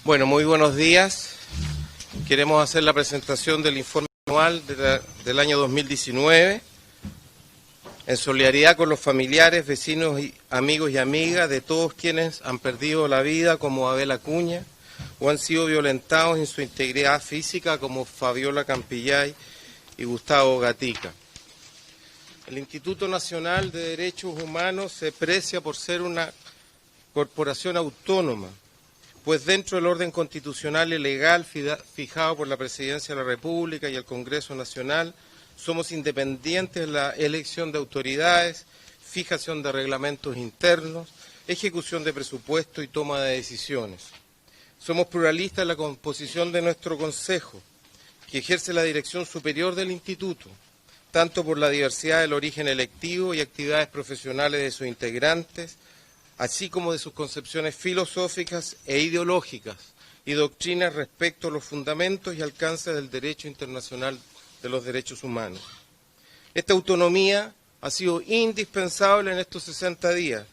Bueno, muy buenos días. Queremos hacer la presentación del informe anual del año 2019 en solidaridad con los familiares, vecinos, amigos y amigas de todos quienes han perdido la vida, como Abel Acuña, o han sido violentados en su integridad física, como Fabiola Campillay y Gustavo Gatica. El Instituto Nacional de Derechos Humanos se precia por ser una corporación autónoma, pues dentro del orden constitucional y legal fijado por la Presidencia de la República y el Congreso Nacional, somos independientes en la elección de autoridades, fijación de reglamentos internos, ejecución de presupuesto y toma de decisiones. Somos pluralistas en la composición de nuestro Consejo, que ejerce la dirección superior del Instituto, tanto por la diversidad del origen electivo y actividades profesionales de sus integrantes, así como de sus concepciones filosóficas e ideológicas y doctrinas respecto a los fundamentos y alcances del derecho internacional de los derechos humanos. Esta autonomía ha sido indispensable en estos 60 días,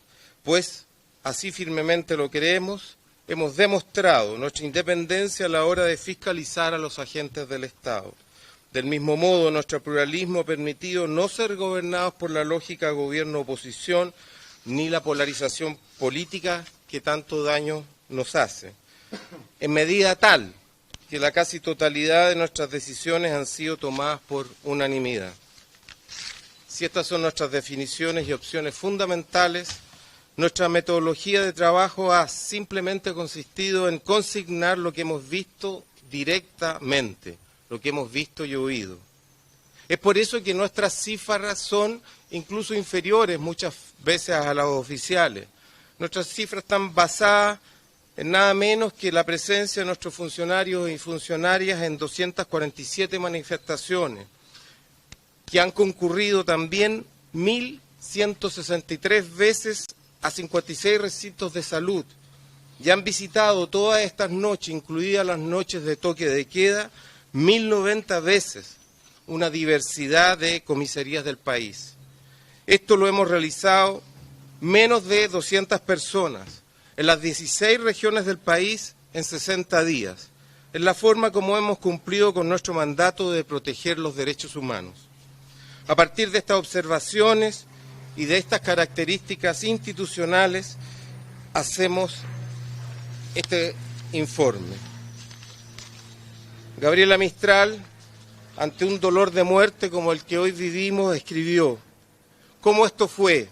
pues así firmemente lo creemos, hemos demostrado nuestra independencia a la hora de fiscalizar a los agentes del Estado. Del mismo modo, nuestro pluralismo ha permitido no ser gobernados por la lógica gobierno-oposición, ni la polarización política que tanto daño nos hace, en medida tal que la casi totalidad de nuestras decisiones han sido tomadas por unanimidad. Si estas son nuestras definiciones y opciones fundamentales, nuestra metodología de trabajo ha simplemente consistido en consignar lo que hemos visto directamente, lo que hemos visto y oído. Es por eso que nuestras cifras son incluso inferiores muchas veces a las oficiales. Nuestras cifras están basadas en nada menos que la presencia de nuestros funcionarios y funcionarias en 247 manifestaciones, que han concurrido también 1.163 veces a 56 recintos de salud, y han visitado todas estas noches, incluidas las noches de toque de queda, 1.090 veces una diversidad de comisarías del país. Esto lo hemos realizado menos de 200 personas en las 16 regiones del país en 60 días. Es la forma como hemos cumplido con nuestro mandato de proteger los derechos humanos. A partir de estas observaciones y de estas características institucionales, hacemos este informe. Gabriela Mistral, ante un dolor de muerte como el que hoy vivimos, escribió: ¿cómo esto fue?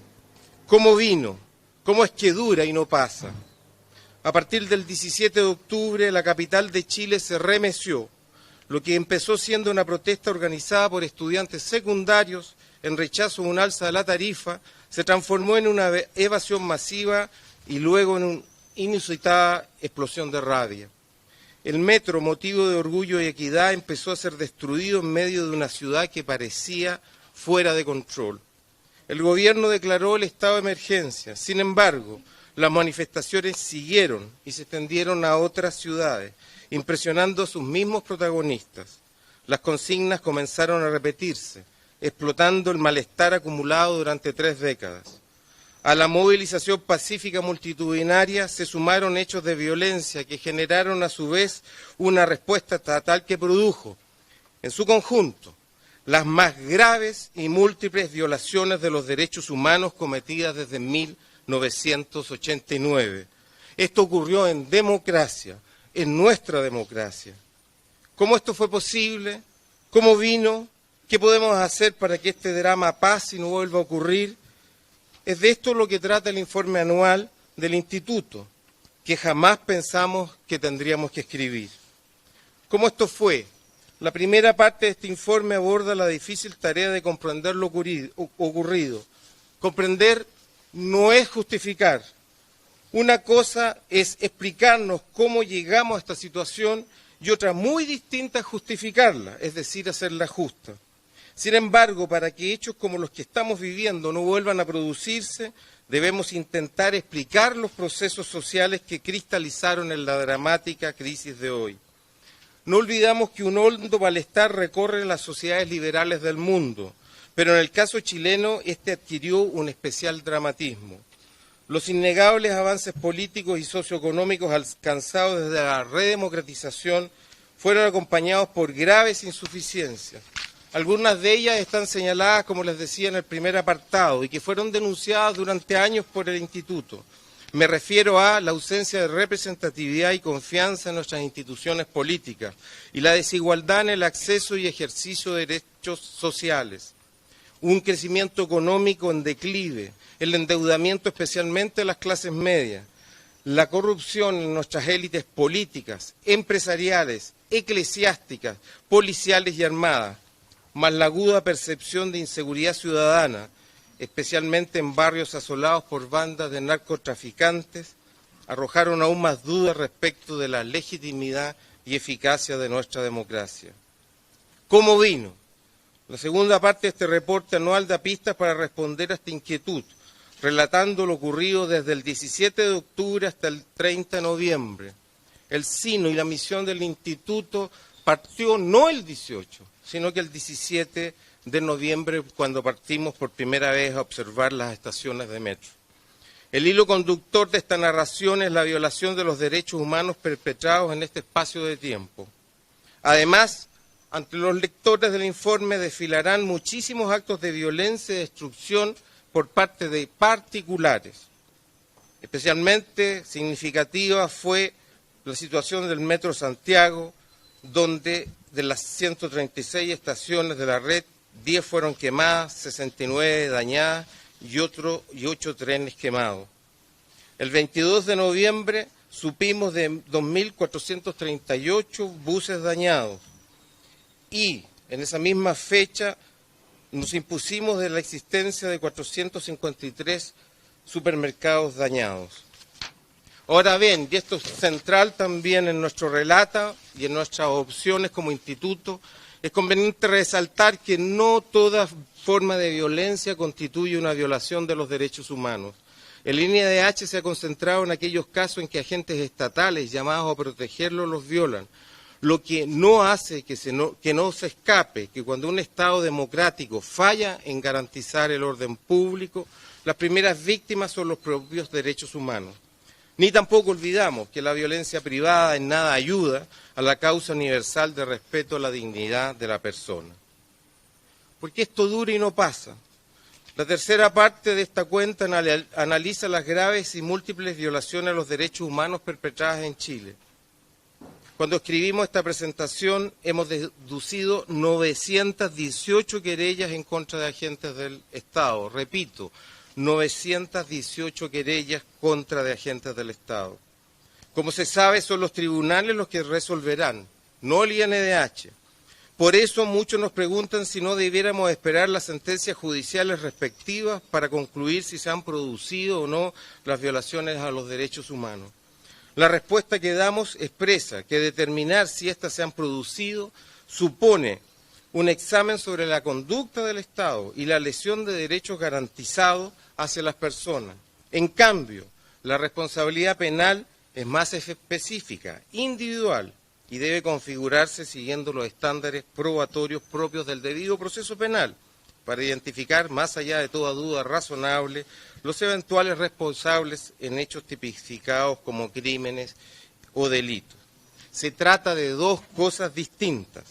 ¿Cómo vino? ¿Cómo es que dura y no pasa? A partir del 17 de octubre, la capital de Chile se remeció. Lo que empezó siendo una protesta organizada por estudiantes secundarios en rechazo a un alza de la tarifa, se transformó en una evasión masiva y luego en una inusitada explosión de rabia. El metro, motivo de orgullo y equidad, empezó a ser destruido en medio de una ciudad que parecía fuera de control. El gobierno declaró el estado de emergencia. Sin embargo, las manifestaciones siguieron y se extendieron a otras ciudades, impresionando a sus mismos protagonistas. Las consignas comenzaron a repetirse, explotando el malestar acumulado durante 3 décadas. A la movilización pacífica multitudinaria se sumaron hechos de violencia que generaron a su vez una respuesta estatal que produjo, en su conjunto, las más graves y múltiples violaciones de los derechos humanos cometidas desde 1989. Esto ocurrió en democracia, en nuestra democracia. ¿Cómo esto fue posible? ¿Cómo vino? ¿Qué podemos hacer para que este drama pase y no vuelva a ocurrir? Es de esto lo que trata el informe anual del Instituto, que jamás pensamos que tendríamos que escribir. ¿Cómo esto fue? La primera parte de este informe aborda la difícil tarea de comprender lo ocurrido. Comprender no es justificar. Una cosa es explicarnos cómo llegamos a esta situación y otra muy distinta es justificarla, es decir, hacerla justa. Sin embargo, para que hechos como los que estamos viviendo no vuelvan a producirse, debemos intentar explicar los procesos sociales que cristalizaron en la dramática crisis de hoy. No olvidamos que un hondo malestar recorre las sociedades liberales del mundo, pero en el caso chileno este adquirió un especial dramatismo. Los innegables avances políticos y socioeconómicos alcanzados desde la redemocratización fueron acompañados por graves insuficiencias. Algunas de ellas están señaladas, como les decía, en el primer apartado y que fueron denunciadas durante años por el Instituto. Me refiero a la ausencia de representatividad y confianza en nuestras instituciones políticas y la desigualdad en el acceso y ejercicio de derechos sociales, un crecimiento económico en declive, el endeudamiento especialmente de las clases medias, la corrupción en nuestras élites políticas, empresariales, eclesiásticas, policiales y armadas, más la aguda percepción de inseguridad ciudadana, especialmente en barrios asolados por bandas de narcotraficantes, arrojaron aún más dudas respecto de la legitimidad y eficacia de nuestra democracia. ¿Cómo vino? La segunda parte de este reporte anual da pistas para responder a esta inquietud, relatando lo ocurrido desde el 17 de octubre hasta el 30 de noviembre. El sino y la misión del Instituto partió no el 18, sino que el 17 de noviembre, cuando partimos por primera vez a observar las estaciones de metro. El hilo conductor de esta narración es la violación de los derechos humanos perpetrados en este espacio de tiempo. Además, ante los lectores del informe desfilarán muchísimos actos de violencia y destrucción por parte de particulares. Especialmente significativa fue la situación del Metro Santiago, donde de las 136 estaciones de la red, 10 fueron quemadas, 69 dañadas y 8 trenes quemados. El 22 de noviembre supimos de 2.438 buses dañados y en esa misma fecha nos impusimos de la existencia de 453 supermercados dañados. Ahora bien, y esto es central también en nuestro relato y en nuestras opciones como instituto, es conveniente resaltar que no toda forma de violencia constituye una violación de los derechos humanos. El INDH se ha concentrado en aquellos casos en que agentes estatales llamados a protegerlos los violan, lo que no hace que no se escape que cuando un Estado democrático falla en garantizar el orden público, las primeras víctimas son los propios derechos humanos. Ni tampoco olvidamos que la violencia privada en nada ayuda a la causa universal de respeto a la dignidad de la persona. Porque esto dura y no pasa. La tercera parte de esta cuenta analiza las graves y múltiples violaciones a los derechos humanos perpetradas en Chile. Cuando escribimos esta presentación hemos deducido 918 querellas en contra de agentes del Estado. Repito, 918 querellas contra de agentes del Estado. Como se sabe, son los tribunales los que resolverán, no el INDH. Por eso muchos nos preguntan si no debiéramos esperar las sentencias judiciales respectivas para concluir si se han producido o no las violaciones a los derechos humanos. La respuesta que damos expresa que determinar si éstas se han producido supone un examen sobre la conducta del Estado y la lesión de derechos garantizados hacia las personas. En cambio, la responsabilidad penal es más específica, individual, y debe configurarse siguiendo los estándares probatorios propios del debido proceso penal, para identificar, más allá de toda duda razonable, los eventuales responsables en hechos tipificados como crímenes o delitos. Se trata de dos cosas distintas.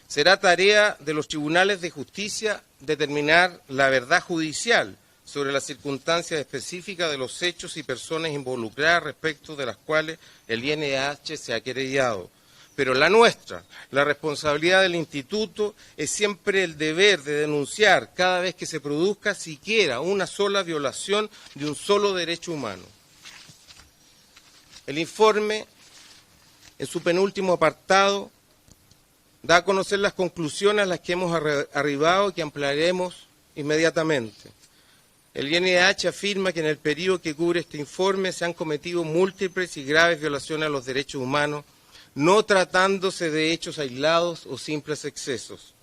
Será tarea de los tribunales de justicia determinar la verdad judicial sobre las circunstancias específicas de los hechos y personas involucradas respecto de las cuales el INDH se ha querellado. Pero la nuestra, la responsabilidad del Instituto, es siempre el deber de denunciar cada vez que se produzca siquiera una sola violación de un solo derecho humano. El informe, en su penúltimo apartado, da a conocer las conclusiones a las que hemos arribado y que ampliaremos inmediatamente. El INDH afirma que en el periodo que cubre este informe se han cometido múltiples y graves violaciones a los derechos humanos, no tratándose de hechos aislados o simples excesos.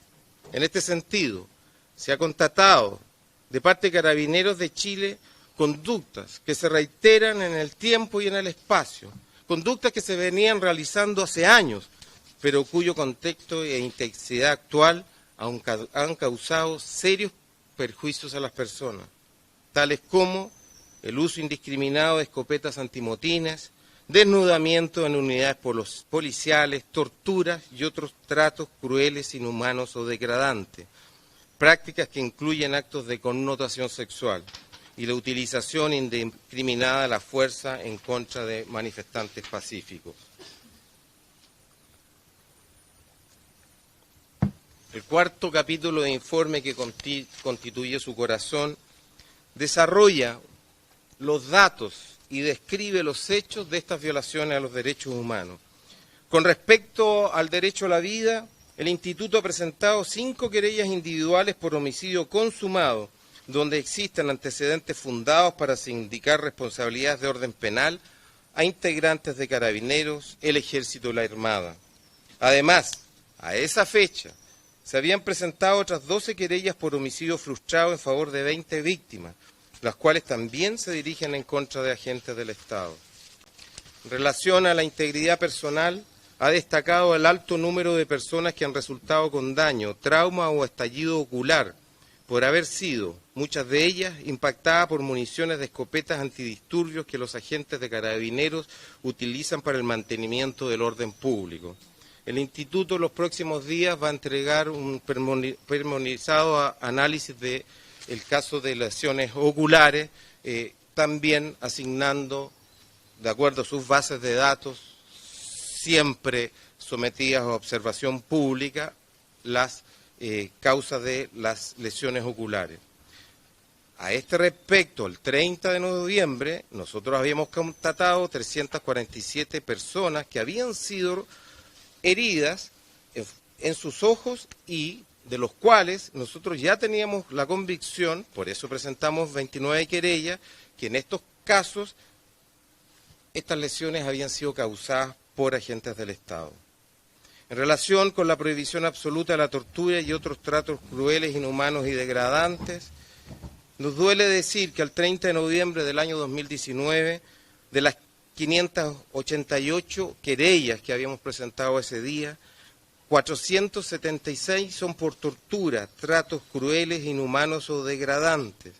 En este sentido, se ha constatado de parte de Carabineros de Chile conductas que se reiteran en el tiempo y en el espacio, conductas que se venían realizando hace años, pero cuyo contexto e intensidad actual han causado serios perjuicios a las personas, tales como el uso indiscriminado de escopetas antimotines, desnudamiento en unidades policiales, torturas y otros tratos crueles, inhumanos o degradantes, prácticas que incluyen actos de connotación sexual y la utilización indiscriminada de la fuerza en contra de manifestantes pacíficos. El cuarto capítulo de informe que constituye su corazón desarrolla los datos y describe los hechos de estas violaciones a los derechos humanos. Con respecto al derecho a la vida, el Instituto ha presentado 5 querellas individuales por homicidio consumado, donde existen antecedentes fundados para sindicar responsabilidades de orden penal a integrantes de Carabineros, el Ejército y la Armada. Además, a esa fecha, se habían presentado otras 12 querellas por homicidio frustrado en favor de 20 víctimas, las cuales también se dirigen en contra de agentes del Estado. En relación a la integridad personal, ha destacado el alto número de personas que han resultado con daño, trauma o estallido ocular, por haber sido, muchas de ellas, impactadas por municiones de escopetas antidisturbios que los agentes de Carabineros utilizan para el mantenimiento del orden público. El Instituto en los próximos días va a entregar un pormenorizado análisis del caso de lesiones oculares, también asignando, de acuerdo a sus bases de datos, siempre sometidas a observación pública, las causas de las lesiones oculares. A este respecto, el 30 de noviembre, nosotros habíamos constatado 347 personas que habían sido heridas en sus ojos y de los cuales nosotros ya teníamos la convicción, por eso presentamos 29 querellas, que en estos casos estas lesiones habían sido causadas por agentes del Estado. En relación con la prohibición absoluta de la tortura y otros tratos crueles, inhumanos y degradantes, nos duele decir que al 30 de noviembre del año 2019, de las 588 querellas que habíamos presentado ese día, 476 son por tortura, tratos crueles, inhumanos o degradantes,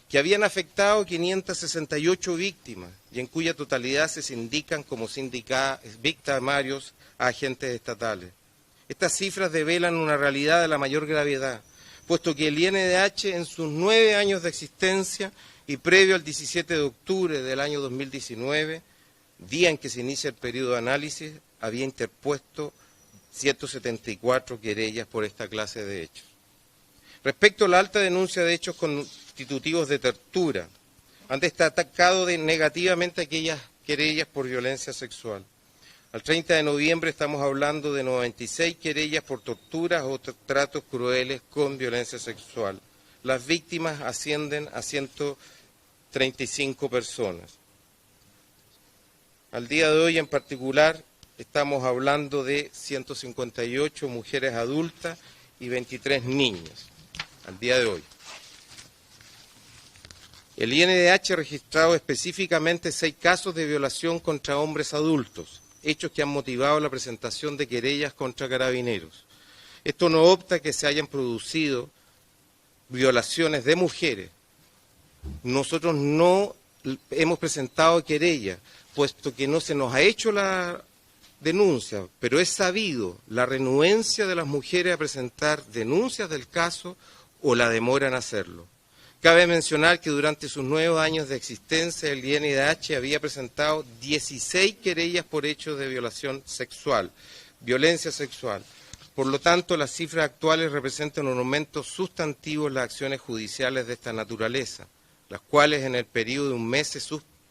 que habían afectado 568 víctimas y en cuya totalidad se indican como victimarios a agentes estatales. Estas cifras develan una realidad de la mayor gravedad, puesto que el INDH en sus 9 años de existencia y previo al 17 de octubre del año 2019, día en que se inicia el periodo de análisis, había interpuesto 174 querellas por esta clase de hechos. Respecto a la alta denuncia de hechos constitutivos de tortura, han destacado negativamente aquellas querellas por violencia sexual. Al 30 de noviembre estamos hablando de 96 querellas por torturas o tratos crueles con violencia sexual. Las víctimas ascienden a 135 personas. Al día de hoy en particular estamos hablando de 158 mujeres adultas y 23 niños, al día de hoy. El INDH ha registrado específicamente 6 casos de violación contra hombres adultos, hechos que han motivado la presentación de querellas contra Carabineros. Esto no obsta que se hayan producido violaciones de mujeres. Nosotros no hemos presentado querellas, puesto que no se nos ha hecho la denuncia, pero es sabido la renuencia de las mujeres a presentar denuncias del caso o la demora en hacerlo. Cabe mencionar que durante sus 9 años de existencia el INDH había presentado 16 querellas por hechos de violación sexual, violencia sexual. Por lo tanto, las cifras actuales representan un aumento sustantivo en las acciones judiciales de esta naturaleza, las cuales en el periodo de un mes se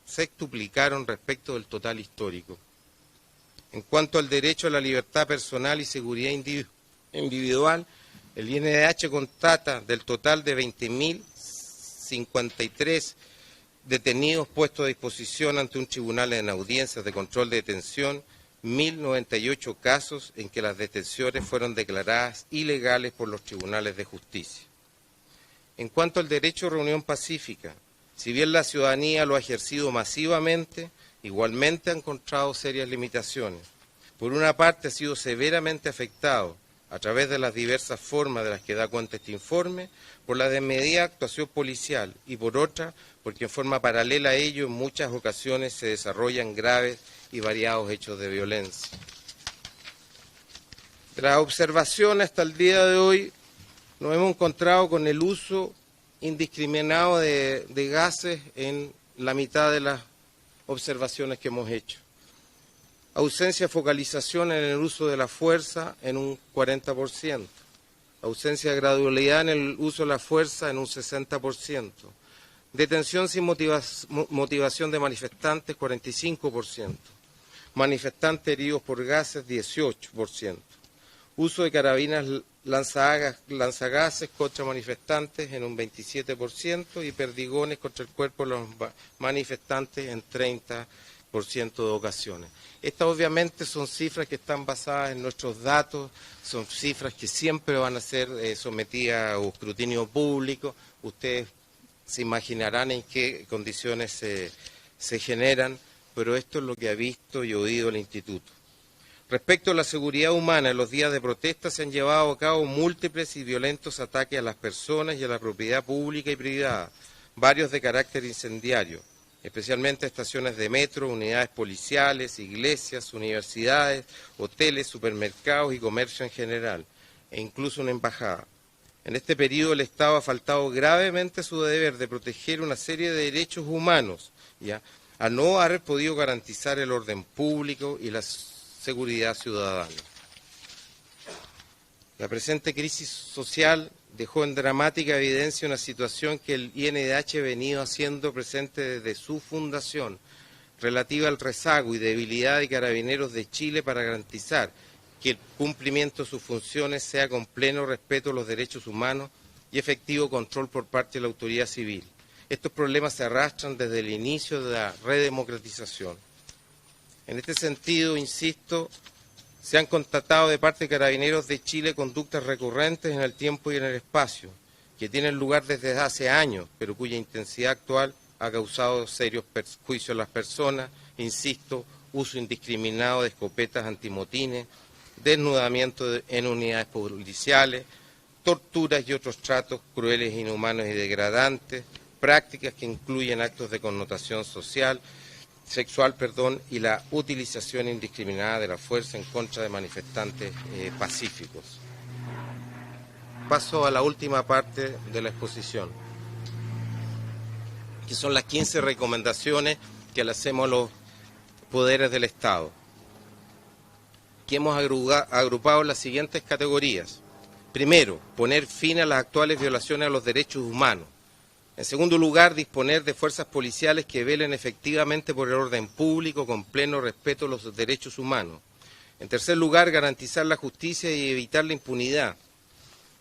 sextuplicaron respecto del total histórico. En cuanto al derecho a la libertad personal y seguridad individual, el INDH constata del total de 20.053 detenidos puestos a disposición ante un tribunal en audiencias de control de detención, 1.098 casos en que las detenciones fueron declaradas ilegales por los tribunales de justicia. En cuanto al derecho a reunión pacífica, si bien la ciudadanía lo ha ejercido masivamente, igualmente ha encontrado serias limitaciones. Por una parte ha sido severamente afectado, a través de las diversas formas de las que da cuenta este informe, por la desmedida actuación policial y por otra, porque en forma paralela a ello en muchas ocasiones se desarrollan graves y variados hechos de violencia. Tras observación hasta el día de hoy, nos hemos encontrado con el uso indiscriminado de gases en la mitad de las observaciones que hemos hecho. Ausencia de focalización en el uso de la fuerza en un 40%. Ausencia de gradualidad en el uso de la fuerza en un 60%. Detención sin motivación de manifestantes, 45%. Manifestantes heridos por gases, 18%. Uso de carabinas lanzagases contra manifestantes en un 27% y perdigones contra el cuerpo de los manifestantes en 30% de ocasiones. Estas obviamente son cifras que están basadas en nuestros datos, son cifras que siempre van a ser sometidas a escrutinio público. Ustedes se imaginarán en qué condiciones se generan, pero esto es lo que ha visto y oído el Instituto. Respecto a la seguridad humana, en los días de protesta se han llevado a cabo múltiples y violentos ataques a las personas y a la propiedad pública y privada, varios de carácter incendiario, especialmente estaciones de metro, unidades policiales, iglesias, universidades, hoteles, supermercados y comercio en general, e incluso una embajada. En este periodo el Estado ha faltado gravemente su deber de proteger una serie de derechos humanos, ¿ya?, al no haber podido garantizar el orden público y la seguridad ciudadana. La presente crisis social dejó en dramática evidencia una situación que el INDH ha venido haciendo presente desde su fundación, relativa al rezago y debilidad de Carabineros de Chile para garantizar que el cumplimiento de sus funciones sea con pleno respeto a los derechos humanos y efectivo control por parte de la autoridad civil. Estos problemas se arrastran desde el inicio de la redemocratización. En este sentido, insisto, se han constatado de parte de Carabineros de Chile conductas recurrentes en el tiempo y en el espacio, que tienen lugar desde hace años, pero cuya intensidad actual ha causado serios perjuicios a las personas, insisto, uso indiscriminado de escopetas antimotines, desnudamiento en unidades policiales, torturas y otros tratos crueles, inhumanos y degradantes, prácticas que incluyen actos de connotación sexual, y la utilización indiscriminada de la fuerza en contra de manifestantes pacíficos. Paso a la última parte de la exposición, que son las 15 recomendaciones que le hacemos a los poderes del Estado, que hemos agrupado en las siguientes categorías. Primero, poner fin a las actuales violaciones a los derechos humanos. En segundo lugar, disponer de fuerzas policiales que velen efectivamente por el orden público con pleno respeto a los derechos humanos. En tercer lugar, garantizar la justicia y evitar la impunidad.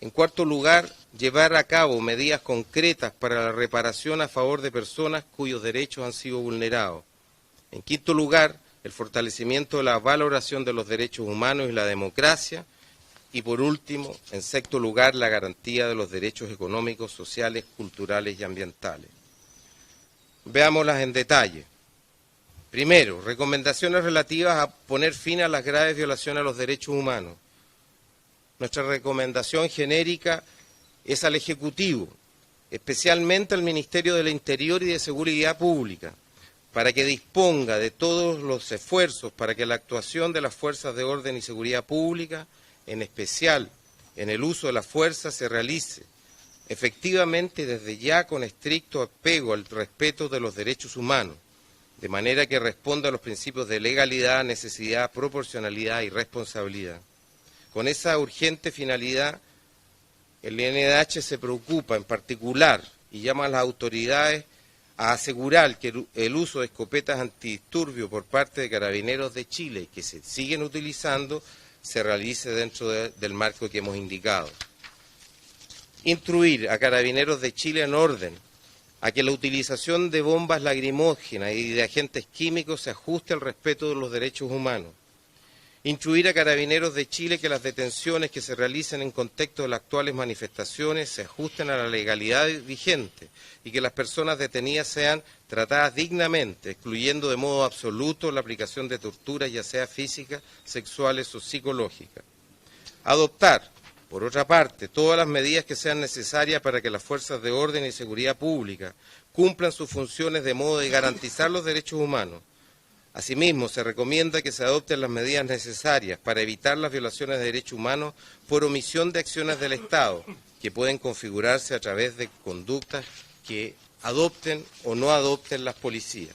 En cuarto lugar, llevar a cabo medidas concretas para la reparación a favor de personas cuyos derechos han sido vulnerados. En quinto lugar, el fortalecimiento de la valoración de los derechos humanos y la democracia. Y por último, en sexto lugar, la garantía de los derechos económicos, sociales, culturales y ambientales. Veámoslas en detalle. Primero, recomendaciones relativas a poner fin a las graves violaciones a los derechos humanos. Nuestra recomendación genérica es al Ejecutivo, especialmente al Ministerio del Interior y de Seguridad Pública, para que disponga de todos los esfuerzos para que la actuación de las fuerzas de orden y seguridad pública, en especial en el uso de la fuerza, se realice efectivamente desde ya con estricto apego al respeto de los derechos humanos, de manera que responda a los principios de legalidad, necesidad, proporcionalidad y responsabilidad. Con esa urgente finalidad, el INDH se preocupa en particular y llama a las autoridades a asegurar que el uso de escopetas antidisturbios por parte de Carabineros de Chile, que se siguen utilizando, se realice dentro del marco que hemos indicado. Instruir a Carabineros de Chile en orden a que la utilización de bombas lacrimógenas y de agentes químicos se ajuste al respeto de los derechos humanos. Instruir a Carabineros de Chile que las detenciones que se realicen en contexto de las actuales manifestaciones se ajusten a la legalidad vigente y que las personas detenidas sean tratadas dignamente, excluyendo de modo absoluto la aplicación de torturas, ya sea físicas, sexuales o psicológicas. Adoptar, por otra parte, todas las medidas que sean necesarias para que las fuerzas de orden y seguridad pública cumplan sus funciones de modo de garantizar los derechos humanos. Asimismo, se recomienda que se adopten las medidas necesarias para evitar las violaciones de derechos humanos por omisión de acciones del Estado, que pueden configurarse a través de conductas que adopten o no adopten las policías.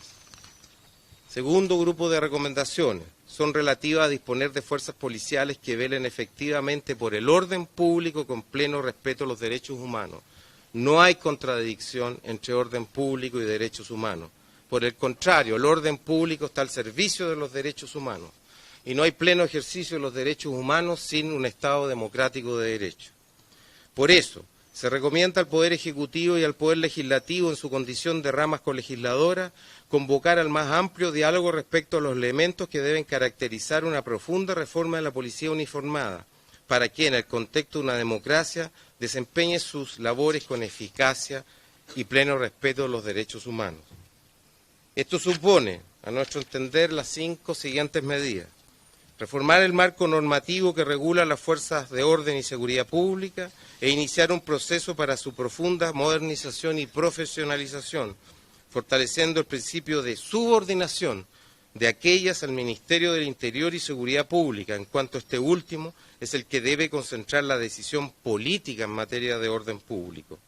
Segundo grupo de recomendaciones son relativas a disponer de fuerzas policiales que velen efectivamente por el orden público con pleno respeto a los derechos humanos. No hay contradicción entre orden público y derechos humanos. Por el contrario, el orden público está al servicio de los derechos humanos y no hay pleno ejercicio de los derechos humanos sin un Estado democrático de derecho. Por eso, se recomienda al Poder Ejecutivo y al Poder Legislativo, en su condición de ramas colegisladoras, convocar al más amplio diálogo respecto a los elementos que deben caracterizar una profunda reforma de la policía uniformada, para que, en el contexto de una democracia, desempeñe sus labores con eficacia y pleno respeto de los derechos humanos. Esto supone, a nuestro entender, las 5 siguientes medidas. Reformar el marco normativo que regula las fuerzas de orden y seguridad pública e iniciar un proceso para su profunda modernización y profesionalización, fortaleciendo el principio de subordinación de aquellas al Ministerio del Interior y Seguridad Pública, en cuanto este último es el que debe concentrar la decisión política en materia de orden público.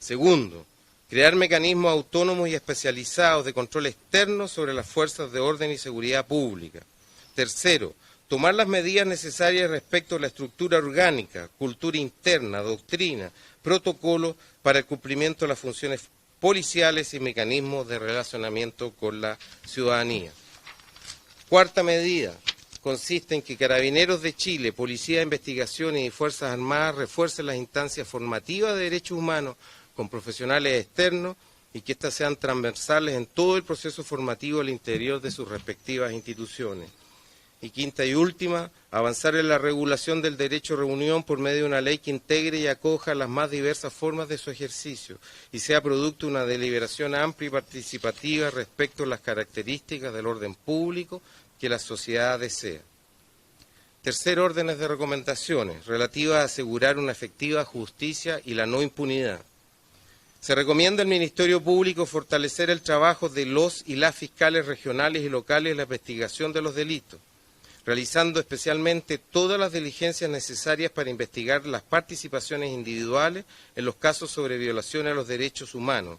Segundo, crear mecanismos autónomos y especializados de control externo sobre las fuerzas de orden y seguridad pública. Tercero, tomar las medidas necesarias respecto a la estructura orgánica, cultura interna, doctrina, protocolo para el cumplimiento de las funciones policiales y mecanismos de relacionamiento con la ciudadanía. Cuarta medida consiste en que Carabineros de Chile, Policía de Investigaciones y Fuerzas Armadas refuercen las instancias formativas de derechos humanos con profesionales externos y que éstas sean transversales en todo el proceso formativo al interior de sus respectivas instituciones. Y quinta y última, avanzar en la regulación del derecho a reunión por medio de una ley que integre y acoja las más diversas formas de su ejercicio y sea producto de una deliberación amplia y participativa respecto a las características del orden público que la sociedad desea. Tercer orden de recomendaciones, relativas a asegurar una efectiva justicia y la no impunidad. Se recomienda al Ministerio Público fortalecer el trabajo de los y las fiscales regionales y locales en la investigación de los delitos, realizando especialmente todas las diligencias necesarias para investigar las participaciones individuales en los casos sobre violaciones a los derechos humanos,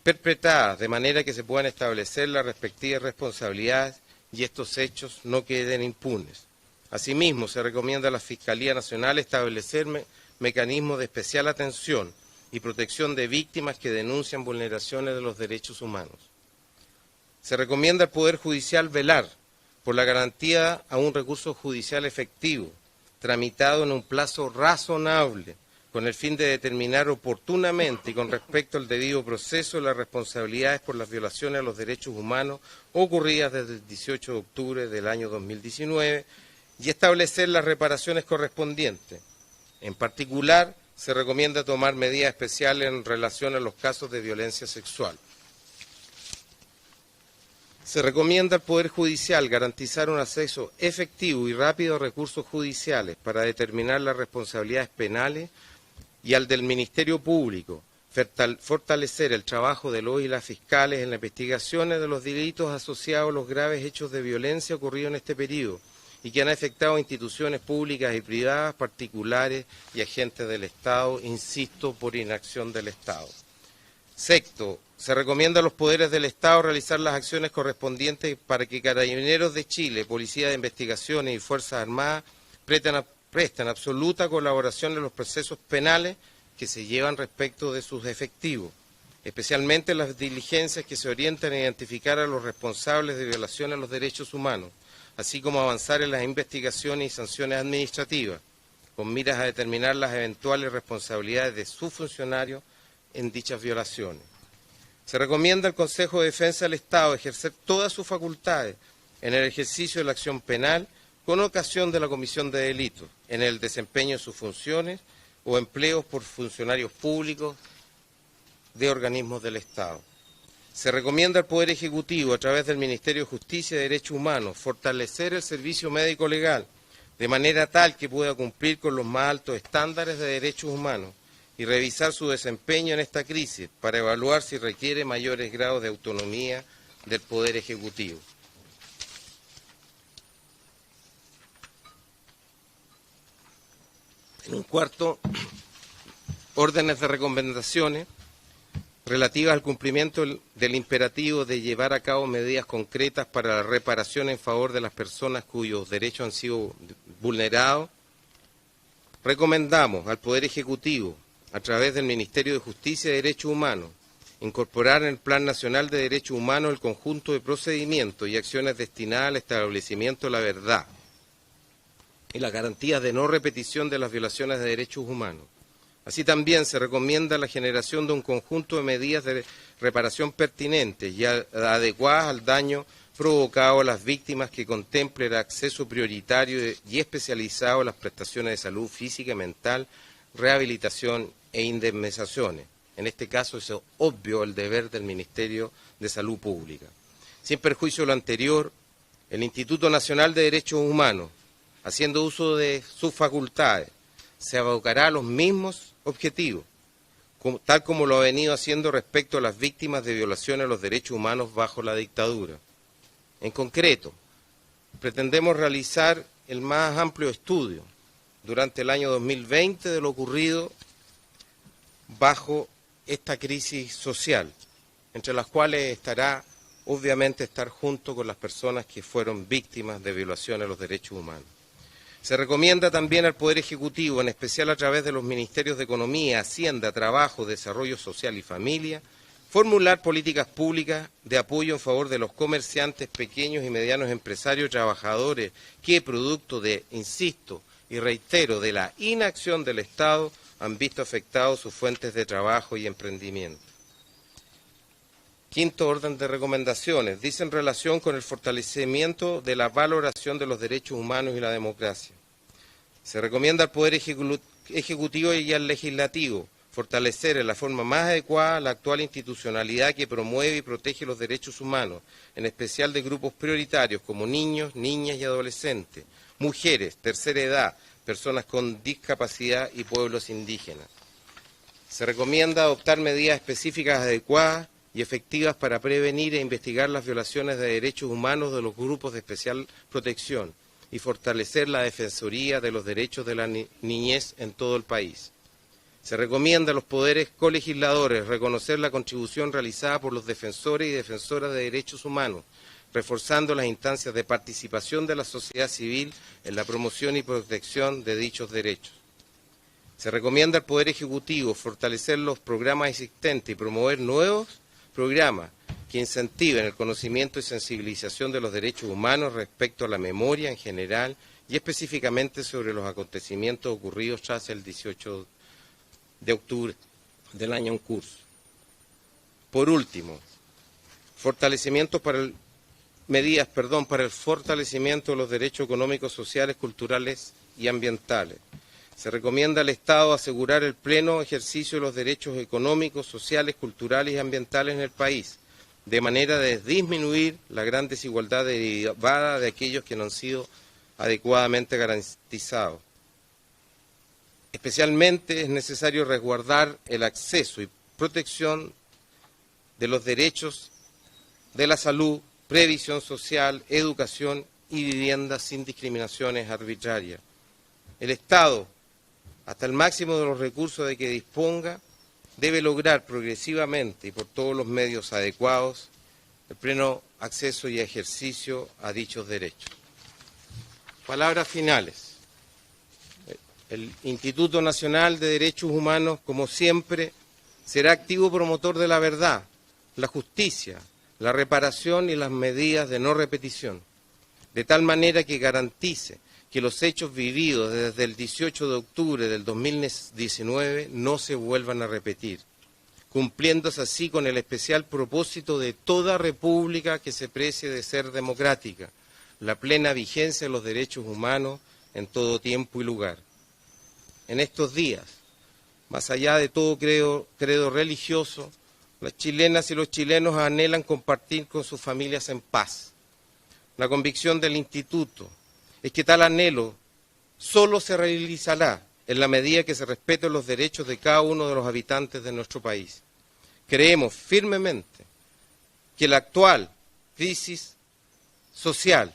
perpetradas de manera que se puedan establecer las respectivas responsabilidades y estos hechos no queden impunes. Asimismo, se recomienda a la Fiscalía Nacional establecer mecanismos de especial atención y protección de víctimas que denuncian vulneraciones de los derechos humanos. Se recomienda al Poder Judicial velar por la garantía a un recurso judicial efectivo, tramitado en un plazo razonable, con el fin de determinar oportunamente y con respecto al debido proceso las responsabilidades por las violaciones a los derechos humanos ocurridas desde el 18 de octubre del año 2019 y establecer las reparaciones correspondientes. En particular, se recomienda tomar medidas especiales en relación a los casos de violencia sexual. Se recomienda al Poder Judicial garantizar un acceso efectivo y rápido a recursos judiciales para determinar las responsabilidades penales y al del Ministerio Público, fortalecer el trabajo de los y las fiscales en las investigaciones de los delitos asociados a los graves hechos de violencia ocurridos en este periodo y que han afectado a instituciones públicas y privadas, particulares y agentes del Estado, insisto, por inacción del Estado. Sexto, se recomienda a los poderes del Estado realizar las acciones correspondientes para que Carabineros de Chile, Policía de Investigaciones y Fuerzas Armadas presten absoluta colaboración en los procesos penales que se llevan respecto de sus efectivos, especialmente las diligencias que se orientan a identificar a los responsables de violación a los derechos humanos, así como avanzar en las investigaciones y sanciones administrativas, con miras a determinar las eventuales responsabilidades de sus funcionarios en dichas violaciones. Se recomienda al Consejo de Defensa del Estado ejercer todas sus facultades en el ejercicio de la acción penal con ocasión de la comisión de delitos, en el desempeño de sus funciones o empleos por funcionarios públicos de organismos del Estado. Se recomienda al Poder Ejecutivo, a través del Ministerio de Justicia y Derechos Humanos, fortalecer el servicio médico legal de manera tal que pueda cumplir con los más altos estándares de derechos humanos y revisar su desempeño en esta crisis para evaluar si requiere mayores grados de autonomía del Poder Ejecutivo. En un cuarto, órdenes de recomendaciones relativas al cumplimiento del imperativo de llevar a cabo medidas concretas para la reparación en favor de las personas cuyos derechos han sido vulnerados. Recomendamos al Poder Ejecutivo, a través del Ministerio de Justicia y Derechos Humanos, incorporar en el Plan Nacional de Derechos Humanos el conjunto de procedimientos y acciones destinadas al establecimiento de la verdad y las garantías de no repetición de las violaciones de derechos humanos. Así también se recomienda la generación de un conjunto de medidas de reparación pertinentes y adecuadas al daño provocado a las víctimas que contemple el acceso prioritario y especializado a las prestaciones de salud física y mental, rehabilitación e indemnizaciones. En este caso es obvio el deber del Ministerio de Salud Pública. Sin perjuicio de lo anterior, el Instituto Nacional de Derechos Humanos, haciendo uso de sus facultades, se abocará a los mismos objetivos, tal como lo ha venido haciendo respecto a las víctimas de violaciones a los derechos humanos bajo la dictadura. En concreto, pretendemos realizar el más amplio estudio durante el año 2020 de lo ocurrido bajo esta crisis social, entre las cuales estará, obviamente, estar junto con las personas que fueron víctimas de violaciones a los derechos humanos. Se recomienda también al Poder Ejecutivo, en especial a través de los Ministerios de Economía, Hacienda, Trabajo, Desarrollo Social y Familia, formular políticas públicas de apoyo en favor de los comerciantes, pequeños y medianos empresarios y trabajadores que, producto de, insisto y reitero, de la inacción del Estado, han visto afectados sus fuentes de trabajo y emprendimiento. Quinto orden de recomendaciones, dice en relación con el fortalecimiento de la valoración de los derechos humanos y la democracia. Se recomienda al Poder Ejecutivo y al Legislativo fortalecer en la forma más adecuada la actual institucionalidad que promueve y protege los derechos humanos, en especial de grupos prioritarios como niños, niñas y adolescentes, mujeres, tercera edad, personas con discapacidad y pueblos indígenas. Se recomienda adoptar medidas específicas adecuadas y efectivas para prevenir e investigar las violaciones de derechos humanos de los grupos de especial protección y fortalecer la defensoría de los derechos de la niñez en todo el país. Se recomienda a los poderes colegisladores reconocer la contribución realizada por los defensores y defensoras de derechos humanos, reforzando las instancias de participación de la sociedad civil en la promoción y protección de dichos derechos. Se recomienda al Poder Ejecutivo fortalecer los programas existentes y promover nuevos programas que incentiven el conocimiento y sensibilización de los derechos humanos respecto a la memoria en general y específicamente sobre los acontecimientos ocurridos tras el 18 de octubre del año en curso. Por último, medidas para el fortalecimiento de los derechos económicos, sociales, culturales y ambientales. Se recomienda al Estado asegurar el pleno ejercicio de los derechos económicos, sociales, culturales y ambientales en el país, de manera de disminuir la gran desigualdad derivada de aquellos que no han sido adecuadamente garantizados. Especialmente es necesario resguardar el acceso y protección de los derechos de la salud, previsión social, educación y vivienda sin discriminaciones arbitrarias. El Estado, hasta el máximo de los recursos de que disponga, debe lograr progresivamente y por todos los medios adecuados el pleno acceso y ejercicio a dichos derechos. Palabras finales. El Instituto Nacional de Derechos Humanos, como siempre, será activo promotor de la verdad, la justicia, la reparación y las medidas de no repetición, de tal manera que garantice que los hechos vividos desde el 18 de octubre del 2019 no se vuelvan a repetir, cumpliéndose así con el especial propósito de toda república que se precie de ser democrática, la plena vigencia de los derechos humanos en todo tiempo y lugar. En estos días, más allá de todo credo religioso, las chilenas y los chilenos anhelan compartir con sus familias en paz. La convicción del Instituto es que tal anhelo solo se realizará en la medida que se respeten los derechos de cada uno de los habitantes de nuestro país. Creemos firmemente que la actual crisis social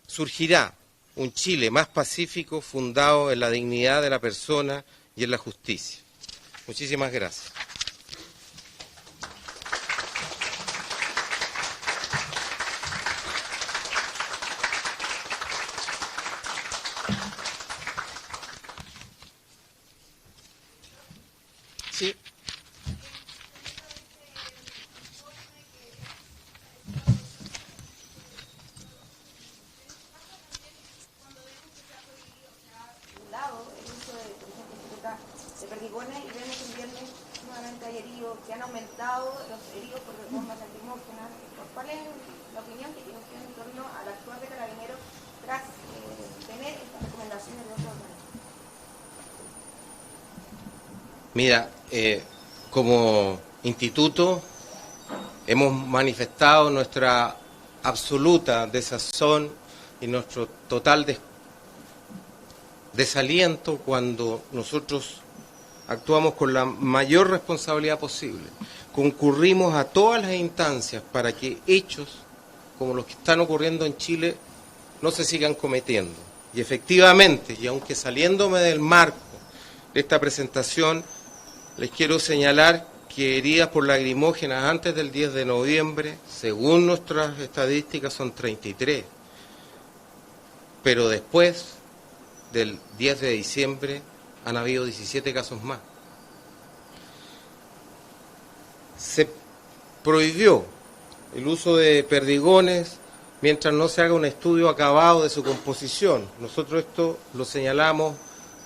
surgirá un Chile más pacífico, fundado en la dignidad de la persona y en la justicia. Muchísimas gracias. Sí. De perdigones y vemos un viernes nuevamente hay heridos, que han aumentado los heridos por bombas lacrimógenas. ¿Cuál es la opinión que tiene usted en torno al actuar de Carabineros tras tener estas recomendaciones de otros organismos? Mira, como instituto hemos manifestado nuestra absoluta desazón y nuestro total desaliento cuando nosotros actuamos con la mayor responsabilidad posible. Concurrimos a todas las instancias para que hechos como los que están ocurriendo en Chile no se sigan cometiendo. Y efectivamente, y aunque saliéndome del marco de esta presentación, les quiero señalar que heridas por lacrimógenas antes del 10 de noviembre, según nuestras estadísticas, son 33. Pero después del 10 de diciembre han habido 17 casos más. Se prohibió el uso de perdigones mientras no se haga un estudio acabado de su composición. Nosotros esto lo señalamos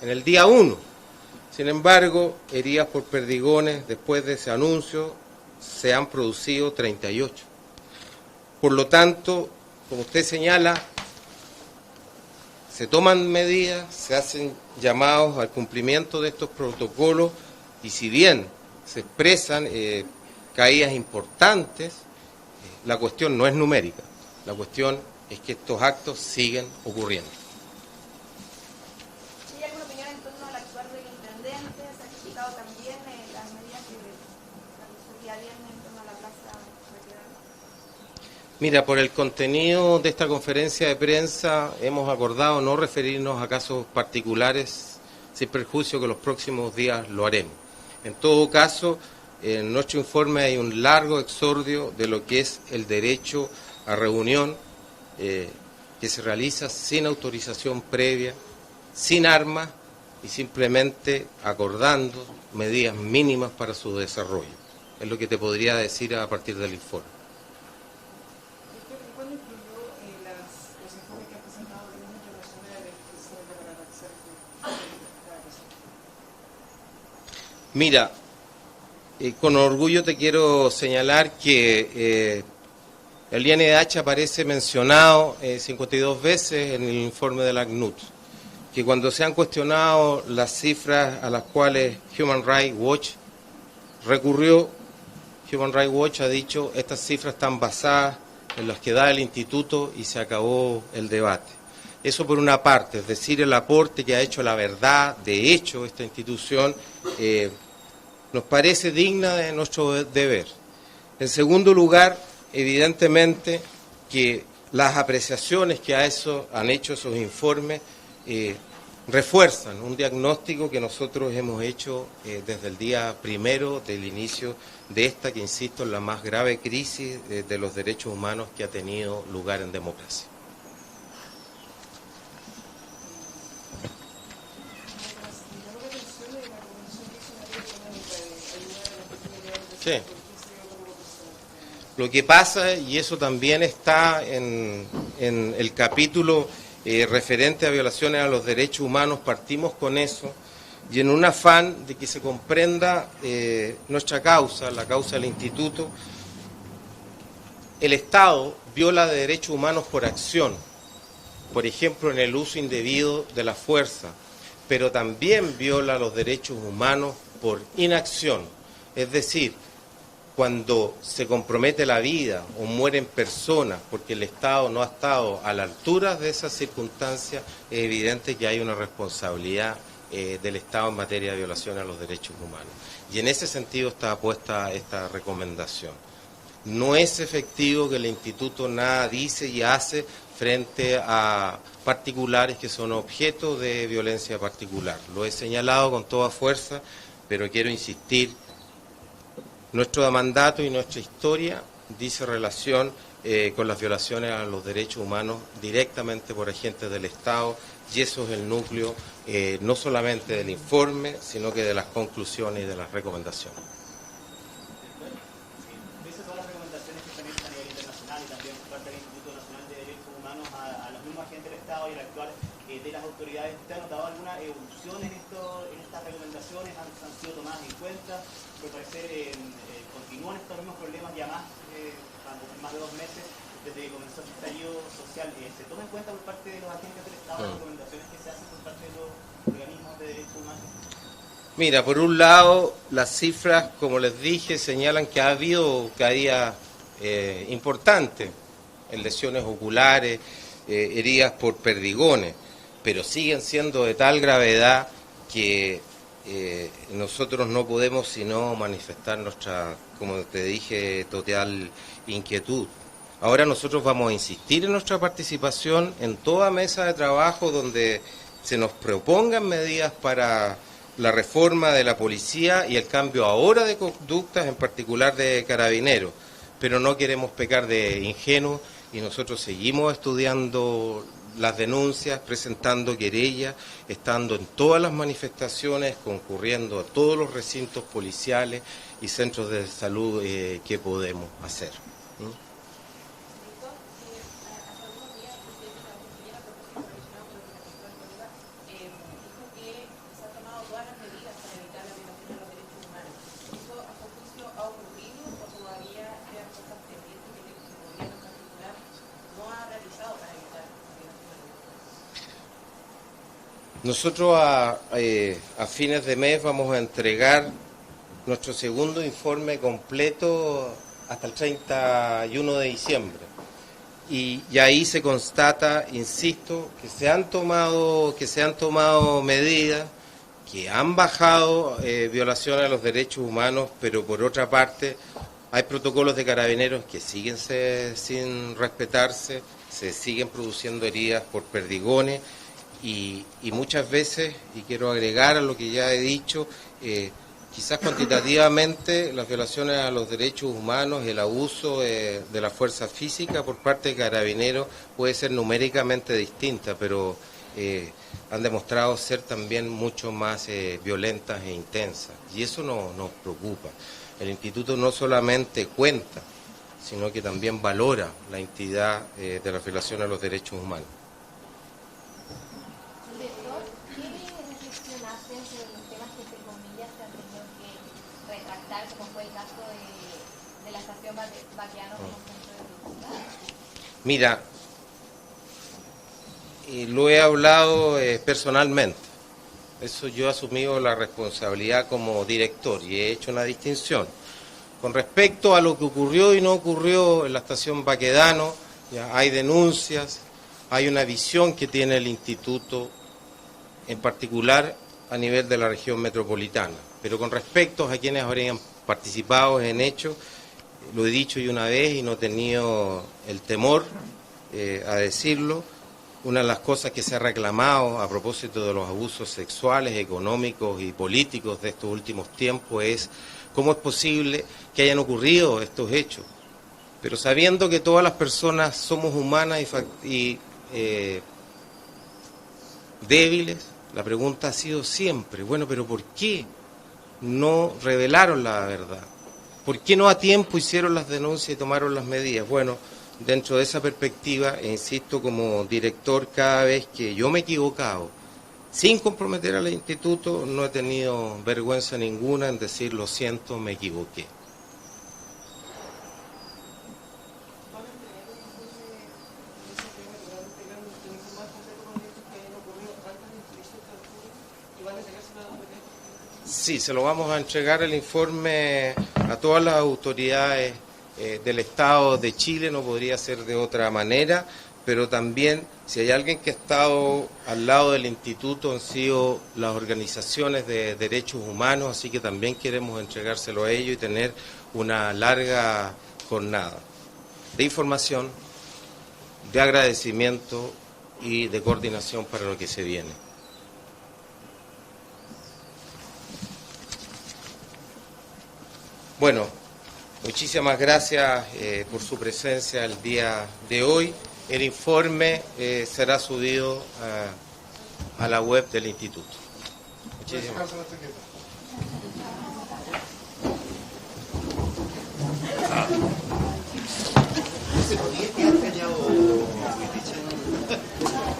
en el día 1. Sin embargo, heridas por perdigones, después de ese anuncio, se han producido 38. Por lo tanto, como usted señala, se toman medidas, se hacen llamados al cumplimiento de estos protocolos y si bien se expresan caídas importantes, la cuestión no es numérica, la cuestión es que estos actos siguen ocurriendo. ¿Hay alguna opinión en torno al actuar del intendente? ¿Se ha criticado también las medidas que realizó el día viernes en torno a la plaza Baquedano? Mira, por el contenido de esta conferencia de prensa hemos acordado no referirnos a casos particulares, sin perjuicio que los próximos días lo haremos. En todo caso, en nuestro informe hay un largo exordio de lo que es el derecho a reunión que se realiza sin autorización previa, sin armas y simplemente acordando medidas mínimas para su desarrollo. Es lo que te podría decir a partir del informe. ¿Cuándo incluyó los informes que ha presentado de los internacionales que se van a hacer? Mira, con orgullo te quiero señalar que el INDH aparece mencionado 52 veces en el informe de la ACNUD, que cuando se han cuestionado las cifras a las cuales Human Rights Watch recurrió, Human Rights Watch ha dicho estas cifras están basadas en las que da el instituto y se acabó el debate. Eso por una parte, es decir, el aporte que ha hecho la verdad, de hecho, esta institución nos parece digna de nuestro deber. En segundo lugar, evidentemente que las apreciaciones que han hecho esos informes refuerzan un diagnóstico que nosotros hemos hecho desde el día primero del inicio de esta, que insisto, es la más grave crisis de los derechos humanos que ha tenido lugar en democracia. Sí. Lo que pasa, y eso también está en el capítulo referente a violaciones a los derechos humanos, partimos con eso, y en un afán de que se comprenda nuestra causa, la causa del instituto, el Estado viola derechos humanos por acción, por ejemplo en el uso indebido de la fuerza, pero también viola los derechos humanos por inacción, es decir, cuando se compromete la vida o mueren personas porque el Estado no ha estado a la altura de esas circunstancias, es evidente que hay una responsabilidad del Estado en materia de violación a los derechos humanos. Y en ese sentido está puesta esta recomendación. No es efectivo que el Instituto nada dice y hace frente a particulares que son objeto de violencia particular. Lo he señalado con toda fuerza, pero quiero insistir. Nuestro mandato y nuestra historia dice relación con las violaciones a los derechos humanos directamente por agentes del Estado, y eso es el núcleo no solamente del informe, sino que de las conclusiones y de las recomendaciones. Pese a todas las recomendaciones que están hechas a nivel internacional y también por parte del Instituto Nacional de Derechos Humanos a los mismos agentes del Estado y al actual de las autoridades, ¿usted ha notado alguna evolución en estas recomendaciones? ¿Han sido tomadas en cuenta? Por parecer continúan estos mismos problemas ya más de 2 meses desde que comenzó el estallido social. ¿Se toma en cuenta por parte de los agentes del Estado las recomendaciones que se hacen por parte de los organismos de derechos humanos? Mira, por un lado, las cifras, como les dije, señalan que ha habido caídas importantes en lesiones oculares, heridas por perdigones, pero siguen siendo de tal gravedad que nosotros no podemos sino manifestar nuestra, como te dije, total inquietud. Ahora nosotros vamos a insistir en nuestra participación en toda mesa de trabajo donde se nos propongan medidas para la reforma de la policía y el cambio ahora de conductas, en particular de carabineros, pero no queremos pecar de ingenuos y nosotros seguimos estudiando las denuncias, presentando querellas, estando en todas las manifestaciones, concurriendo a todos los recintos policiales y centros de salud que podemos hacer. Nosotros a fines de mes vamos a entregar nuestro segundo informe completo hasta el 31 de diciembre. Y ahí se constata, insisto, que se han tomado medidas, que han bajado violaciones a los derechos humanos, pero por otra parte hay protocolos de carabineros que siguen sin respetarse, se siguen produciendo heridas por perdigones. Y muchas veces, y quiero agregar a lo que ya he dicho, quizás cuantitativamente las violaciones a los derechos humanos, el abuso de la fuerza física por parte de carabineros puede ser numéricamente distinta, pero han demostrado ser también mucho más violentas e intensas, y eso nos preocupa. El Instituto no solamente cuenta, sino que también valora la entidad de las violaciones a los derechos humanos. Como fue el caso de la estación Baqueano como centro de protesta? Mira, lo he hablado personalmente. Eso yo he asumido la responsabilidad como director y he hecho una distinción. Con respecto a lo que ocurrió y no ocurrió en la estación Baquedano, ya hay denuncias, hay una visión que tiene el instituto, en particular a nivel de la región metropolitana. Pero con respecto a quienes habrían participado en hechos, lo he dicho y una vez y no he tenido el temor a decirlo, una de las cosas que se ha reclamado a propósito de los abusos sexuales, económicos y políticos de estos últimos tiempos es cómo es posible que hayan ocurrido estos hechos. Pero sabiendo que todas las personas somos humanas y débiles, la pregunta ha sido siempre, bueno, pero ¿por qué no revelaron la verdad? ¿Por qué no a tiempo hicieron las denuncias y tomaron las medidas? Bueno, dentro de esa perspectiva, e insisto como director, cada vez que yo me he equivocado, sin comprometer al instituto, no he tenido vergüenza ninguna en decir lo siento, me equivoqué. Sí, se lo vamos a entregar el informe a todas las autoridades del Estado de Chile, no podría ser de otra manera, pero también si hay alguien que ha estado al lado del instituto han sido las organizaciones de derechos humanos, así que también queremos entregárselo a ellos y tener una larga jornada de información, de agradecimiento y de coordinación para lo que se viene. Bueno, muchísimas gracias por su presencia el día de hoy. El informe será subido a la web del instituto. Muchísimas gracias.